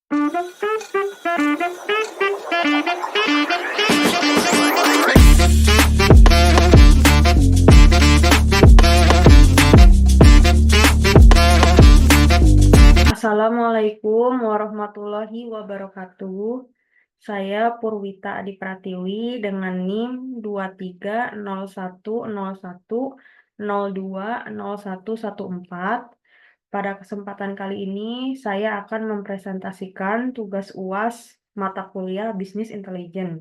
Assalamualaikum warahmatullahi wabarakatuh. Saya Purwita Adi Pratiwi dengan NIM 230101020114. Pada kesempatan kali ini, saya akan mempresentasikan tugas UAS mata kuliah Bisnis Intelijen.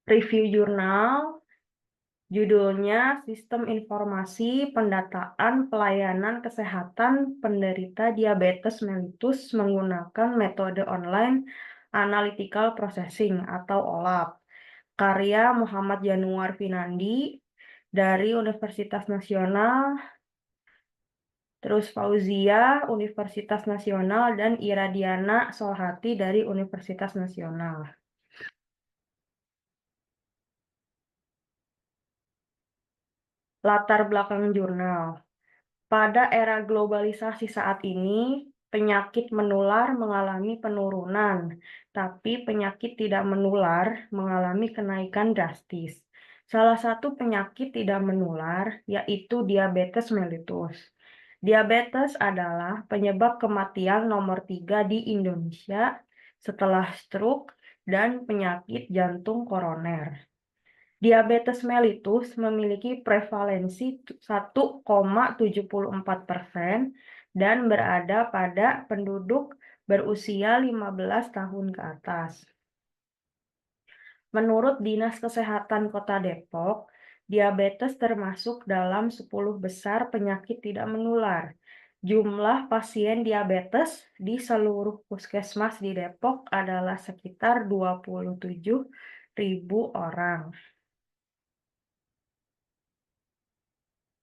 Review jurnal, judulnya Sistem Informasi Pendataan Pelayanan Kesehatan Penderita Diabetes Mellitus Menggunakan Metode Online Analytical Processing atau OLAP. Karya Muhammad Januar Finandi dari Universitas Nasional, terus Fauzia Universitas Nasional, dan Iradiana Solhati dari Universitas Nasional. Latar belakang jurnal. Pada era globalisasi saat ini, penyakit menular mengalami penurunan, tapi penyakit tidak menular mengalami kenaikan drastis. Salah satu penyakit tidak menular yaitu diabetes mellitus. Diabetes adalah penyebab kematian nomor 3 di Indonesia setelah stroke dan penyakit jantung koroner. Diabetes mellitus memiliki prevalensi 1,74% dan berada pada penduduk berusia 15 tahun ke atas. Menurut Dinas Kesehatan Kota Depok, diabetes termasuk dalam 10 besar penyakit tidak menular. Jumlah pasien diabetes di seluruh puskesmas di Depok adalah sekitar 27.000 orang.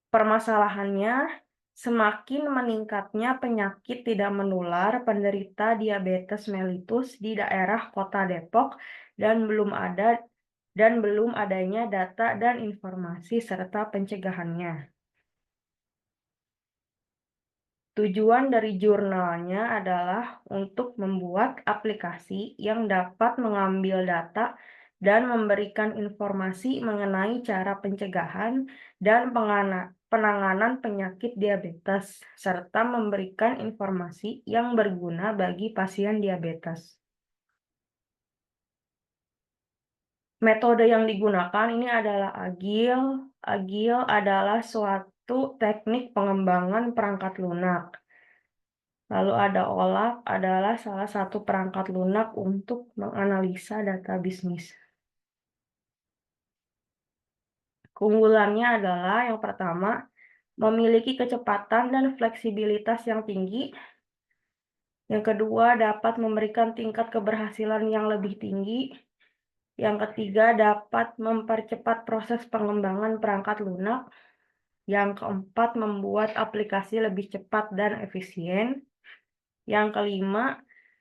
Permasalahannya, semakin meningkatnya penyakit tidak menular penderita diabetes mellitus di daerah Kota Depok dan belum adanya data dan informasi serta pencegahannya. Tujuan dari jurnalnya adalah untuk membuat aplikasi yang dapat mengambil data dan memberikan informasi mengenai cara pencegahan dan penanganan penyakit diabetes, serta memberikan informasi yang berguna bagi pasien diabetes. Metode yang digunakan ini adalah Agile. Agile adalah suatu teknik pengembangan perangkat lunak. Lalu ada OLAP adalah salah satu perangkat lunak untuk menganalisa data bisnis. Keunggulannya adalah yang pertama, memiliki kecepatan dan fleksibilitas yang tinggi. Yang kedua, dapat memberikan tingkat keberhasilan yang lebih tinggi. Yang ketiga, dapat mempercepat proses pengembangan perangkat lunak. Yang keempat, membuat aplikasi lebih cepat dan efisien. Yang kelima,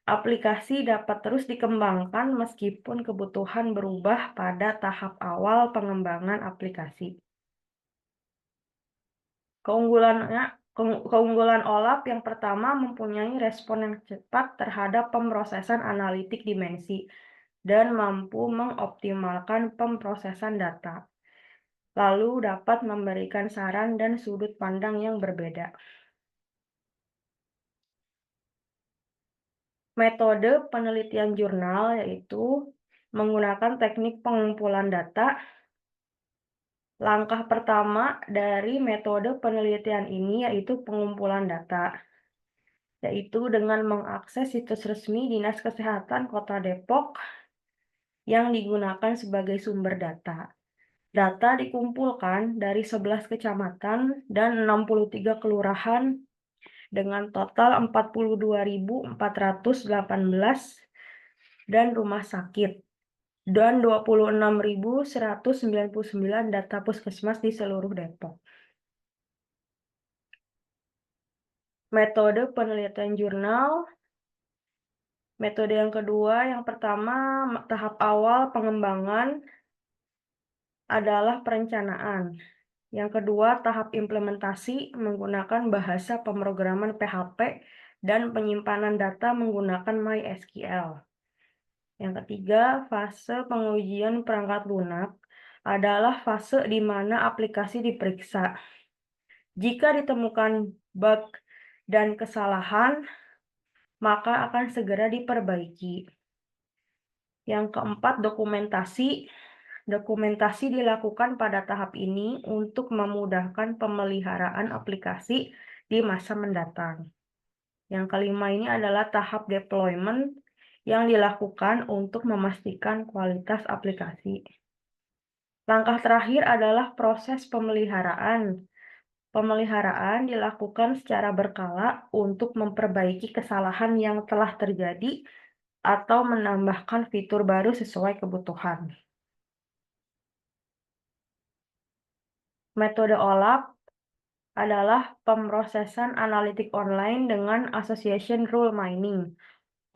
aplikasi dapat terus dikembangkan meskipun kebutuhan berubah pada tahap awal pengembangan aplikasi. Keunggulan OLAP yang pertama mempunyai respon yang cepat terhadap pemrosesan analitik dimensi dan mampu mengoptimalkan pemrosesan data. Lalu dapat memberikan saran dan sudut pandang yang berbeda. Metode penelitian jurnal yaitu menggunakan teknik pengumpulan data. Langkah pertama dari metode penelitian ini yaitu pengumpulan data, yaitu dengan mengakses situs resmi Dinas Kesehatan Kota Depok yang digunakan sebagai sumber data. Data dikumpulkan dari 11 kecamatan dan 63 kelurahan dengan total 42.418 dan rumah sakit dan 26.199 data puskesmas di seluruh Depok. Metode penelitian jurnal. Metode yang kedua, yang pertama, tahap awal pengembangan adalah perencanaan. Yang kedua, tahap implementasi menggunakan bahasa pemrograman PHP dan penyimpanan data menggunakan MySQL. Yang ketiga, fase pengujian perangkat lunak adalah fase di mana aplikasi diperiksa. Jika ditemukan bug dan kesalahan, maka akan segera diperbaiki. Yang keempat, dokumentasi. Dokumentasi dilakukan pada tahap ini untuk memudahkan pemeliharaan aplikasi di masa mendatang. Yang kelima ini adalah tahap deployment yang dilakukan untuk memastikan kualitas aplikasi. Langkah terakhir adalah proses pemeliharaan. Pemeliharaan dilakukan secara berkala untuk memperbaiki kesalahan yang telah terjadi atau menambahkan fitur baru sesuai kebutuhan. Metode OLAP adalah pemrosesan analitik online dengan Association Rule Mining.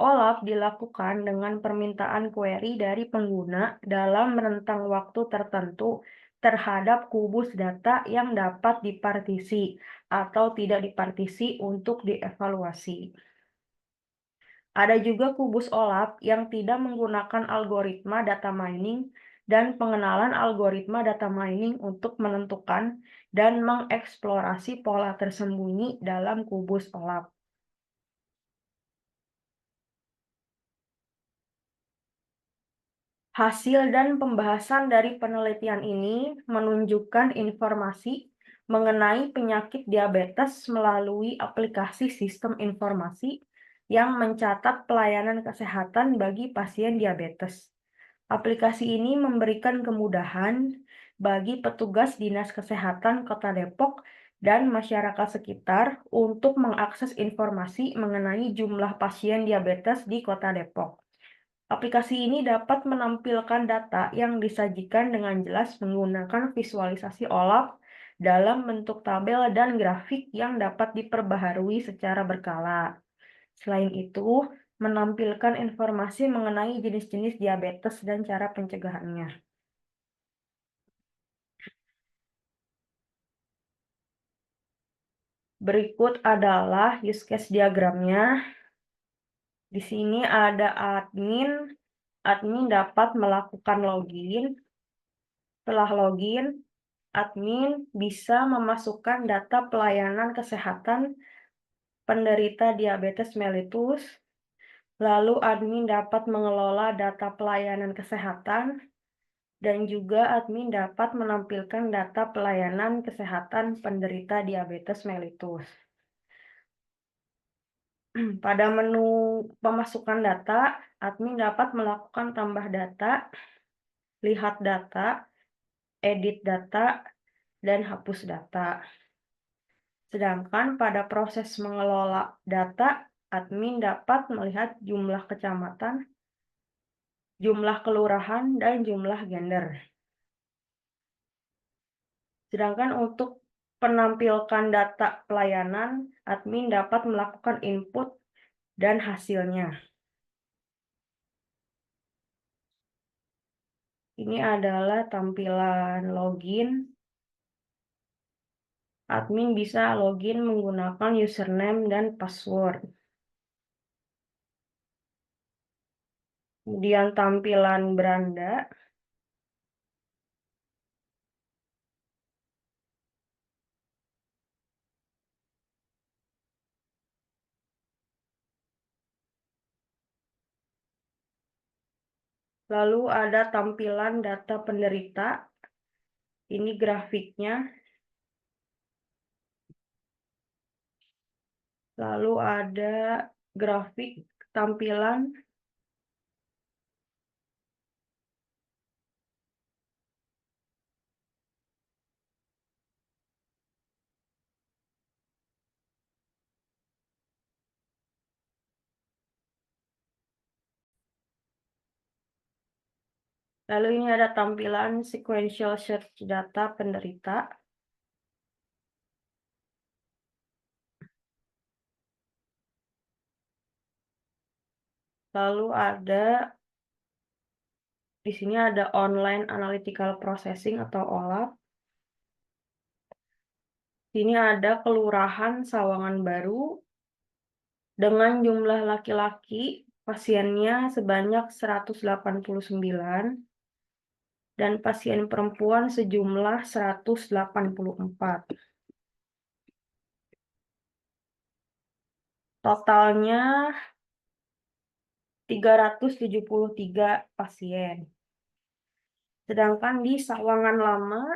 OLAP dilakukan dengan permintaan query dari pengguna dalam rentang waktu tertentu terhadap kubus data yang dapat dipartisi atau tidak dipartisi untuk dievaluasi. Ada juga kubus OLAP yang tidak menggunakan algoritma data mining dan pengenalan algoritma data mining untuk menentukan dan mengeksplorasi pola tersembunyi dalam kubus OLAP. Hasil dan pembahasan dari penelitian ini menunjukkan informasi mengenai penyakit diabetes melalui aplikasi sistem informasi yang mencatat pelayanan kesehatan bagi pasien diabetes. Aplikasi ini memberikan kemudahan bagi petugas Dinas Kesehatan Kota Depok dan masyarakat sekitar untuk mengakses informasi mengenai jumlah pasien diabetes di Kota Depok. Aplikasi ini dapat menampilkan data yang disajikan dengan jelas menggunakan visualisasi OLAP dalam bentuk tabel dan grafik yang dapat diperbaharui secara berkala. Selain itu, menampilkan informasi mengenai jenis-jenis diabetes dan cara pencegahannya. Berikut adalah use case diagramnya. Di sini ada admin. Admin dapat melakukan login. Setelah login, admin bisa memasukkan data pelayanan kesehatan penderita diabetes mellitus. Lalu admin dapat mengelola data pelayanan kesehatan dan juga admin dapat menampilkan data pelayanan kesehatan penderita diabetes mellitus. Pada menu pemasukan data, admin dapat melakukan tambah data, lihat data, edit data, dan hapus data. Sedangkan pada proses mengelola data, admin dapat melihat jumlah kecamatan, jumlah kelurahan, dan jumlah gender. Sedangkan untuk penampilkan data pelayanan, admin dapat melakukan input dan hasilnya. Ini adalah tampilan login. Admin bisa login menggunakan username dan password. Kemudian tampilan beranda. Lalu ada tampilan data penderita. Ini grafiknya. Lalu ada grafik tampilan. Lalu ini ada tampilan sequential search data penderita. Lalu di sini ada online analytical processing atau OLAP. Sini ada Kelurahan Sawangan Baru dengan jumlah laki-laki pasiennya sebanyak 189 dan pasien perempuan sejumlah 184. Totalnya 373 pasien. Sedangkan di Sawangan Lama,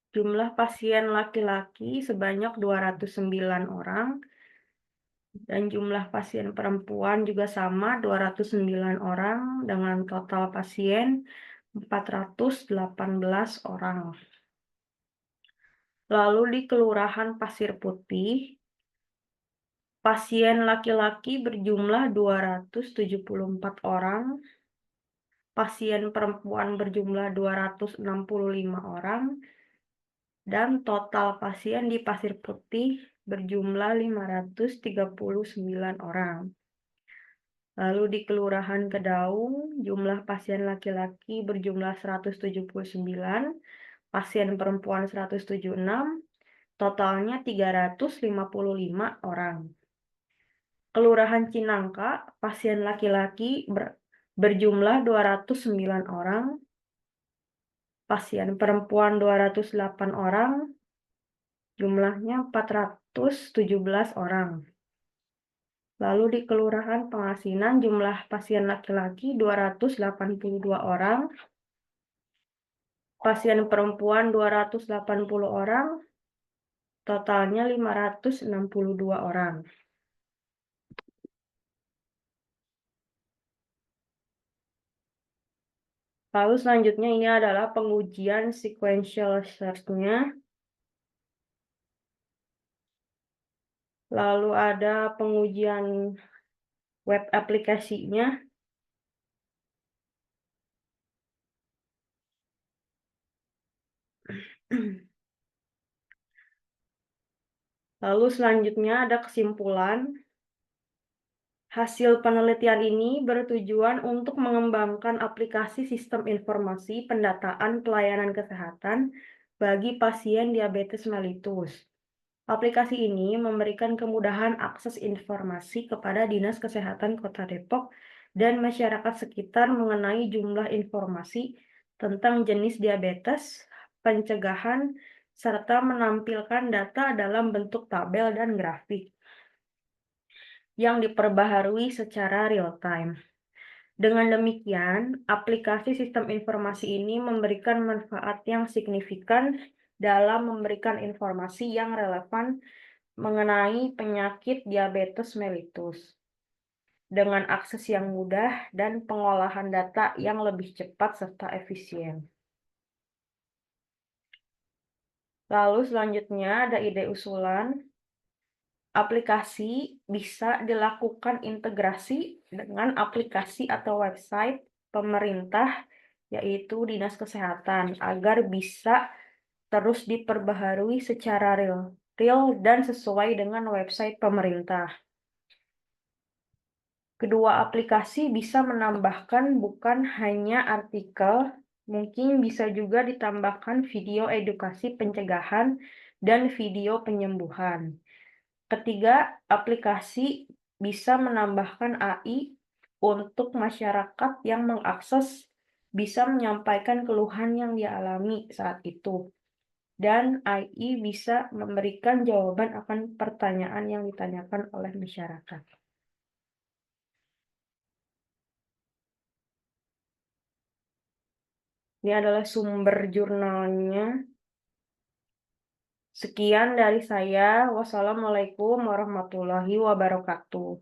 jumlah pasien laki-laki sebanyak 209 orang, dan jumlah pasien perempuan juga sama, 209 orang, dengan total pasien 418 orang. Lalu di Kelurahan Pasir Putih, pasien laki-laki berjumlah 274 orang, pasien perempuan berjumlah 265 orang, dan total pasien di Pasir Putih berjumlah 539 orang. Lalu di Kelurahan Kedaung, jumlah pasien laki-laki berjumlah 179, pasien perempuan 176, totalnya 355 orang. Kelurahan Cinangka, pasien laki-laki berjumlah 209 orang, pasien perempuan 208 orang, jumlahnya 417 orang. Lalu di Kelurahan Pangasinan, jumlah pasien laki-laki 282 orang, pasien perempuan 280 orang, totalnya 562 orang. Lalu selanjutnya ini adalah pengujian sequential search-nya. Lalu ada pengujian web aplikasinya. Lalu selanjutnya ada kesimpulan. Hasil penelitian ini bertujuan untuk mengembangkan aplikasi sistem informasi pendataan pelayanan kesehatan bagi pasien diabetes mellitus. Aplikasi ini memberikan kemudahan akses informasi kepada Dinas Kesehatan Kota Depok dan masyarakat sekitar mengenai jumlah informasi tentang jenis diabetes, pencegahan, serta menampilkan data dalam bentuk tabel dan grafik yang diperbaharui secara real-time. Dengan demikian, aplikasi sistem informasi ini memberikan manfaat yang signifikan dalam memberikan informasi yang relevan mengenai penyakit diabetes mellitus dengan akses yang mudah dan pengolahan data yang lebih cepat serta efisien. Lalu selanjutnya ada ide usulan. Aplikasi bisa dilakukan integrasi dengan aplikasi atau website pemerintah, yaitu Dinas Kesehatan, agar bisa terus diperbaharui secara real dan sesuai dengan website pemerintah. Kedua aplikasi bisa menambahkan bukan hanya artikel, mungkin bisa juga ditambahkan video edukasi pencegahan dan video penyembuhan. Ketiga, aplikasi bisa menambahkan AI untuk masyarakat yang mengakses bisa menyampaikan keluhan yang dialami saat itu. Dan AI bisa memberikan jawaban akan pertanyaan yang ditanyakan oleh masyarakat. Ini adalah sumber jurnalnya. Sekian dari saya. Wassalamualaikum warahmatullahi wabarakatuh.